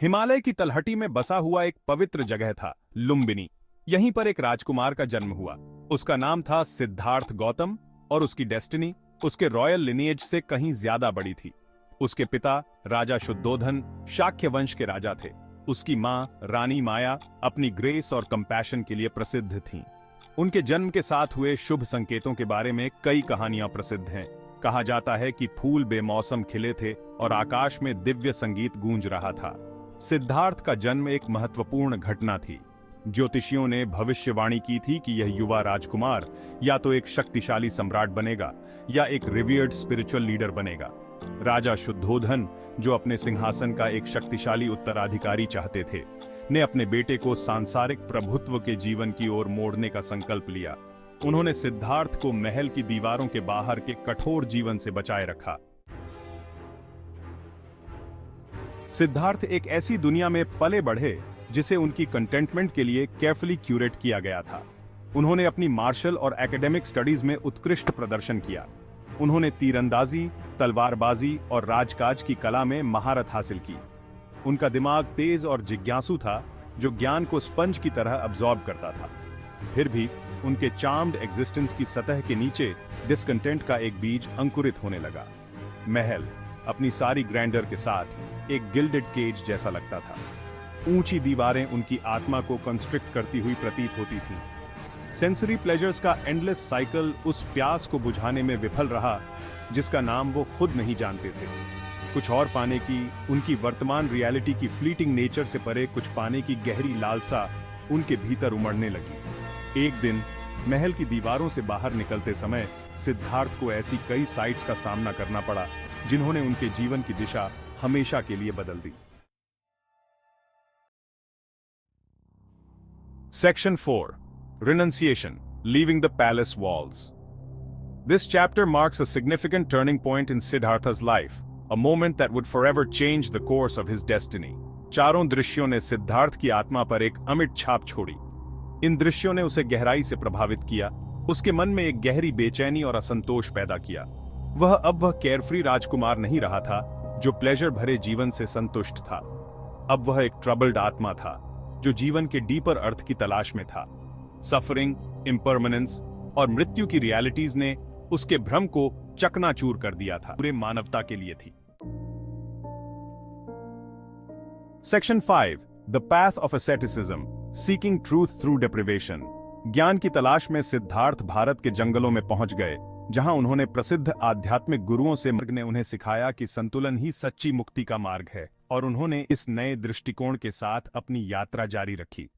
हिमालय की तलहटी में बसा हुआ एक पवित्र जगह था, लुम्बिनी। यहीं पर एक राजकुमार का जन्म हुआ। उसका नाम था सिद्धार्थ गौतम और उसकी डेस्टिनी उसके रॉयल लिनिएज से कहीं ज्यादा बड़ी थी। उसके पिता राजा शुद्धोधन शाक्य वंश के राजा थे। उसकी मां रानी माया अपनी ग्रेस और कंपैशन के लिए प्रसिद्ध थीं। उनके जन्म के साथ हुए शुभ संकेतों के बारे में कई कहानियां प्रसिद्ध हैं। कहा जाता है कि फूल बेमौसम खिले थे और आकाश में दिव्य संगीत गूंज रहा था। सिद्धार्थ का जन्म एक महत्वपूर्ण घटना थी। ज्योतिषियों ने भविष्यवाणी की थी कि यह युवा राजकुमार या तो एक शक्तिशाली सम्राट बनेगा या एक रिवियर्ड स्पिरिचुअल लीडर बनेगा। राजा शुद्धोधन, जो अपने सिंहासन का एक शक्तिशाली उत्तराधिकारी चाहते थे, ने अपने बेटे को सांसारिक प्रभुत्व के जीवन की ओर मोड़ने का संकल्प लिया। उन्होंने सिद्धार्थ को महल की दीवारों के बाहर के कठोर जीवन से बचाए रखा। सिद्धार्थ एक ऐसी दुनिया में पले बढ़े जिसे उनकी कंटेंटमेंट के लिए केयरफुली क्यूरेट किया गया था। उन्होंने अपनी मार्शल और एकेडमिक स्टडीज में उत्कृष्ट प्रदर्शन किया। उन्होंने तीरंदाजी, तलवारबाजी और राजकाज की कला में महारत हासिल की। उनका दिमाग तेज और जिज्ञासु था, जो ज्ञान को स्पंज की तरह अब्सॉर्ब करता था। फिर भी उनके चार्म्ड एग्जिस्टेंस की सतह के नीचे डिस्कंटेंट का एक बीज अंकुरित होने लगा। महल अपनी सारी ग्रैंडर के साथ एक गिल्डेड केज जैसा लगता था। ऊंची दीवारें उनकी आत्मा को कंस्ट्रिक्ट करती हुई प्रतीत होती थीं। सेंसरी प्लेजर्स का एंडलेस साइकिल उस प्यास को बुझाने में विफल रहा जिसका नाम वो खुद नहीं जानते थे। कुछ और पाने की उनकी वर्तमान रियलिटी की फ्लीटिंग नेचर से परे कुछ पाने की गहरी लालसा उनके भीतर उमड़ने लगी। एक दिन महल की दीवारों से बाहर निकलते समय सिद्धार्थ को ऐसी कई साइट्स का सामना करना पड़ा जिन्होंने उनके जीवन की दिशा हमेशा के लिए बदल दी। Section 4. Renunciation. Leaving the palace walls. This chapter marks a significant turning point in Siddhartha's life, a moment that would forever change the course of his destiny. चारों दृश्यों ने सिद्धार्थ की आत्मा पर एक अमिट छाप छोड़ी। इन दृश्यों ने उसे गहराई से प्रभावित किया, उसके मन में एक गहरी बेचैनी और असंतोष पैदा किया। वह केयरफ्री राजकुमार नहीं रहा था जो प्लेजर भरे जीवन से संतुष्ट था। अब वह एक ट्रबल्ड आत्मा था जो जीवन के डीपर अर्थ की तलाश में था। सफरिंग, इम्परमानेंस और मृत्यु की रियलिटीज ने उसके भ्रम को चकनाचूर कर दिया था, पूरे मानवता के लिए थी। Section 5. The path of asceticism, seeking truth through deprivation. ज्ञान की तलाश में सिद्धार्थ भारत के जंगलों में पहुंच गए, जहां उन्होंने प्रसिद्ध आध्यात्मिक गुरुओं से ने उन्हें सिखाया कि संतुलन ही सच्ची मुक्ति का मार्ग है, और उन्होंने इस नए दृष्टिकोण के साथ अपनी यात्रा जारी रखी।